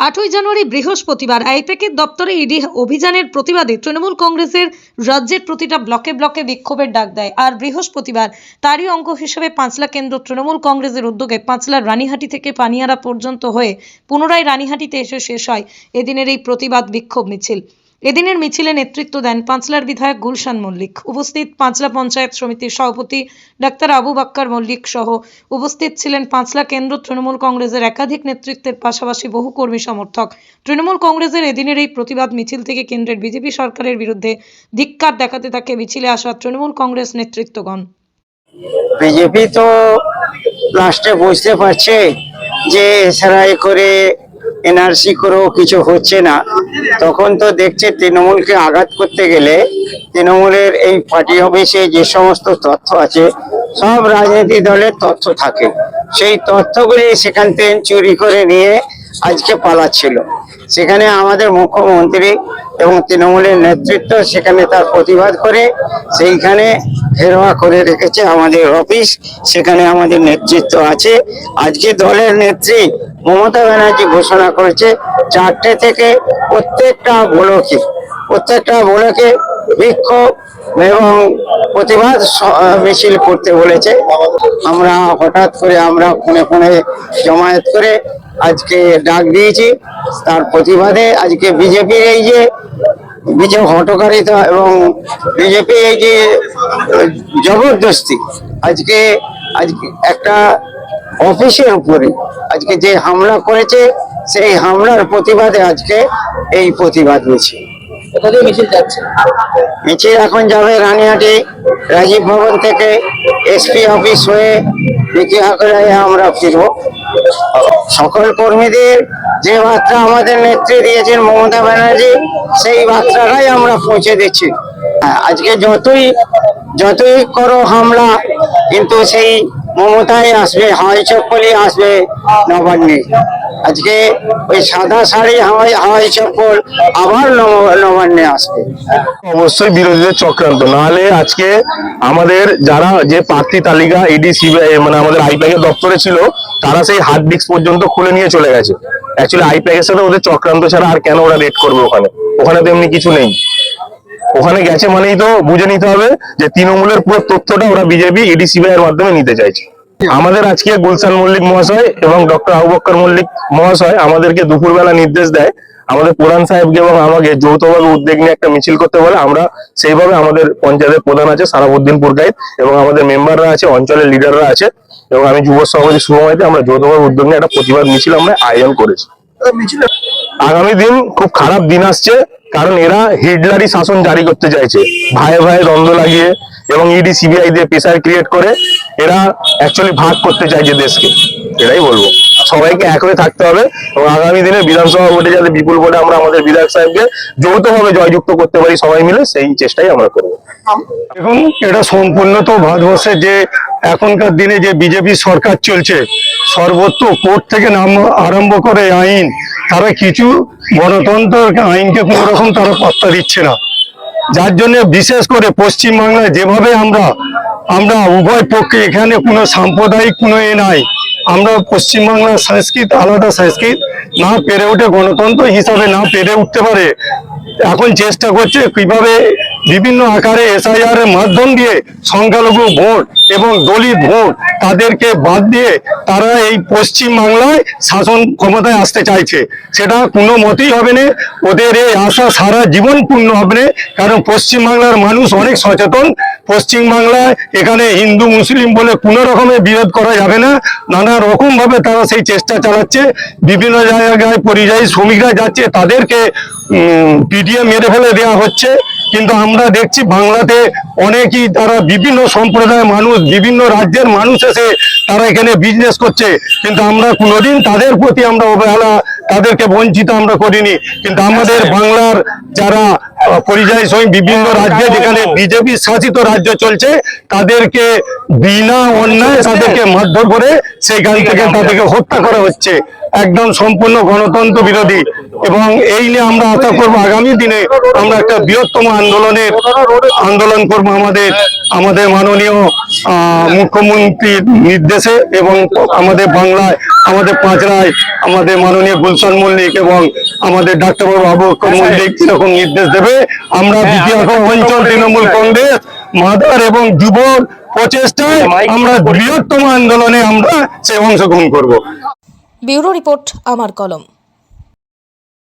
8ই জানুয়ারি বৃহস্পতিবার আইপ্যাকের দপ্তরে ইডি অভিযানের প্রতিবাদে তৃণমূল কংগ্রেসের রাজ্যের প্রতিটা ব্লকে ব্লকে বিক্ষোভের ডাক দেয়। আর বৃহস্পতিবার তারই অঙ্গ হিসেবে পাঁচলা কেন্দ্র তৃণমূল কংগ্রেসের উদ্যোগে পাঁচলার রানীহাটি থেকে পানিয়ারা পর্যন্ত হয়ে পুনরায় রানীহাটিতে এসে শেষ হয় এদিনের এই প্রতিবাদ বিক্ষোভ মিছিল। এদিনের মিছিলে নেতৃত্ব দেন পাঁচলার বিধায়ক গুলশান মল্লিক। উপস্থিত পাঁচলা পঞ্চায়েত সমিতির সভাপতি ডাক্তার আবু বাক্কার মল্লিক সহ উপস্থিত ছিলেন পাঁচলা কেন্দ্র তৃণমূল কংগ্রেসের একাধিক নেতৃত্বের পাশাপাশি বহু কর্মী সমর্থক। তৃণমূল কংগ্রেসের এদিনের এই প্রতিবাদ মিছিল থেকে কেন্দ্রের বিজেপি সরকারের বিরুদ্ধে ধিক্কার দেখাতে থাকে মিছিলে আসা তৃণমূল কংগ্রেস নেতৃত্বগণ। বিজেপি তো লাস্টে বুঝতে পারছে যে এসআরআই করে এনআরসি করেও কিছু হচ্ছে না, তখন তো দেখছে তৃণমূলকে আঘাত করতে গেলে তৃণমূলের এই পার্টি অফিসে যে সমস্ত তথ্য আছে সব রাজনৈতিক দলের তথ্য থাকে, সেই তথ্যগুলি সেখান থেকে চুরি করে নিয়ে আজকে পালাচ্ছিল। সেখানে আমাদের মুখ্যমন্ত্রী এবং তৃণমূলের নেতৃত্ব সেখানে তার প্রতিবাদ করে সেইখানে ঘেরোয়া করে রেখেছে আমাদের অফিস, সেখানে আমাদের নেতৃত্ব আছে। আজকে দলের নেত্রী মমতা ব্যানার্জি ঘোষণা করেছে 4টে থেকে প্রত্যেকটা ব্লকে বিক্ষোভ এবং প্রতিবাদ মিছিল করতে বলেছে। আমরা হঠাৎ করে আমরা ফোনে জমায়েত করে আজকে ডাক দিয়েছি, তার প্রতিবাদে আজকে বিজেপির এই যে হটকারিতা এবং বিজেপি এই যে জবরদস্তি আজকে একটা অফিসের উপরে আজকে যে হামলা করেছে, সেই হামলার প্রতিবাদে আজকে এই প্রতিবাদ মিছিল। মিছিল এখন যাবে রানীহাটি রাজীব ভবন থেকে এসপি অফিস হয়ে আমরা ফিরবো। সকল কর্মীদের যে বার্তা আমাদের নেত্রী দিয়েছেন মমতা ব্যানার্জি, সেই বার্তাটাই আমরা পৌঁছে দিচ্ছি। আজকে যতই করো হামলা, কিন্তু সেই মমতাই আসবে, হাওয়াই চপ্পলই আসবে নবান্নে। আজকে ওই সাদা শাড়ি হাওয়াই চপ্পল আবার নবান্নে আসবে। অবশ্যই বিরোধীদের চক্রান্ত, নাহলে আজকে আমাদের যারা যে প্রার্থী তালিকা ইডি সিবিআই মানে আমাদের আইপ্যাকের দপ্তরে ছিল, তারা সেই হার্ড ডিস্ক পর্যন্ত খুলে নিয়ে চলে গেছে। অ্যাকচুয়ালি আইপ্যাকের সাথে ওদের চক্রান্ত ছাড়া আর কেন ওরা রেড করবে? ওখানে তো এমনি কিছু নেই। ওখানে গেছে মানেই তো বুঝে নিতে হবে যে তৃণমূলের পুরো তথ্যটা ওরা বিজেপি ইডি সিবিআই এর মাধ্যমে নিতে চাইছে। আমাদের আজকে গুলশান মল্লিক মহাশয় এবং ডক্টর আবু বক্কর মল্লিক মহাশয় আমাদেরকে দুপুরবেলা নির্দেশ দেয় আমাদের প্রধান সাহেবকে এবং আমাকে যৌথভাবে উদ্যোগ নিয়ে একটা মিছিল করতে বলে। আমরা সেইভাবে আমাদের পঞ্চায়েতের প্রধান আছে সারাবুদ্দিন পুরকাইত এবং আমাদের মেম্বাররা আছে, অঞ্চলের লিডাররা আছে এবং আমি যুব সভাপতি শুভমাইতে আমরা যৌথভাবে উদ্যোগ নিয়ে একটা প্রতিবাদ মিছিল আমরা আয়োজন করেছি। আগামী দিন খুব খারাপ দিন আসছে, কারণ এরা হিটলারি শাসন জারি করতে চাইছে, ভাইয়ে ভাইয়ে দ্বন্দ্ব লাগিয়ে এবং ইডি সিবিআই দিয়ে প্রেসার ক্রিয়েট করে এরা অ্যাকচুয়ালি ভাগ করতে চাইছে দেশকে। এটাই বলবো, সবাইকে এক হয়ে থাকতে হবে এবং আগামী দিনে বিধানসভা ভোটে যাতে বিপুল ভোটে আমরা আমাদের বিধায়ক সাহেবকে যৌথভাবে জয়যুক্ত করতে পারি সবাই মিলে, সেই চেষ্টাই আমরা করবো। এখন এটা সম্পূর্ণ তো ভারতবর্ষের যে এখনকার দিনে যে বিজেপি সরকার চলছে, সর্বত্র কোর্ট থেকে নাম আরম্ভ করে আইন, তারা কিছু গণতন্ত্র আইনকে কোনো রকম তারা পাত্তা দিচ্ছে না। যার জন্য বিশেষ করে পশ্চিমবাংলায় যেভাবে আমরা উভয় পক্ষে এখানে কোনো সাম্প্রদায়িক কোনো নাই, আমরা পশ্চিমবাংলার সংস্কৃত আলাদা সংস্কৃত না পেরে উঠে গণতন্ত্র হিসাবে না পেরে উঠতে পারে, এখন চেষ্টা করছে কিভাবে বিভিন্ন আকারে এসআইআর এর মাধ্যম দিয়ে সংখ্যালঘু ভোট এবং দলিত ভোট তাদেরকে বাদ দিয়ে তারা এই পশ্চিম বাংলায় শাসন ক্ষমতায় আসতে চাইছে। সেটা কোনো মতেই হবে না, ওদের এই আশা সারা জীবন পূর্ণ হবে না। কারণ পশ্চিমবাংলার মানুষ অনেক সচেতন। পশ্চিমবাংলায় এখানে হিন্দু মুসলিম বলে কোনো রকমের বিরোধ করা যাবে না, নানা রকম ভাবে তারা সেই চেষ্টা চালাচ্ছে। বিভিন্ন জায়গায় পরিযায়ী শ্রমিকরা যাচ্ছে, তাদেরকে পিটিয়ে মেরে ফেলে দেওয়া হচ্ছে। কিন্তু আমরা দেখছি বাংলাতে অনেকেই তারা বিভিন্ন সম্প্রদায়ের মানুষ, বিভিন্ন রাজ্যের মানুষ এসে তারা এখানে বিজনেস করছে, কিন্তু আমরা কোনোদিন তাদের প্রতি আমরা অবহেলা, তাদেরকে বঞ্চিত আমরা করিনি। কিন্তু আমাদের বাংলার যারা পরিযায়ী শ্রমিক বিভিন্ন রাজ্যে যেখানে বিজেপি শাসিত রাজ্য চলছে, তাদেরকে বিনা অন্যায় তাদেরকে মারধর করে সেইখান থেকে তাদেরকে হত্যা করা হচ্ছে। একদম সম্পূর্ণ গণতন্ত্র বিরোধী। এবং এই নিয়ে আমরা আশা করবো আগামী দিনে আমরা একটা বৃহত্তম আন্দোলন করবো আমাদের মাননীয় মুখ্যমন্ত্রীর নির্দেশে, এবং আমাদের বাংলায় আমাদের পাঁচড়ায় আমাদের মাননীয় গুলশান মল্লিক এবং আমাদের ডাক্তারবাবু আবু বকর মল্লিক যেরকম নির্দেশ দেবে, আমরা বিদ্যাসাগর অঞ্চল তৃণমূল কংগ্রেস মাদার এবং যুব প্রচেষ্টায় আমরা বৃহত্তম আন্দোলনে আমরা সে অংশগ্রহণ করব। ব্যুরো রিপোর্ট আমার কলম।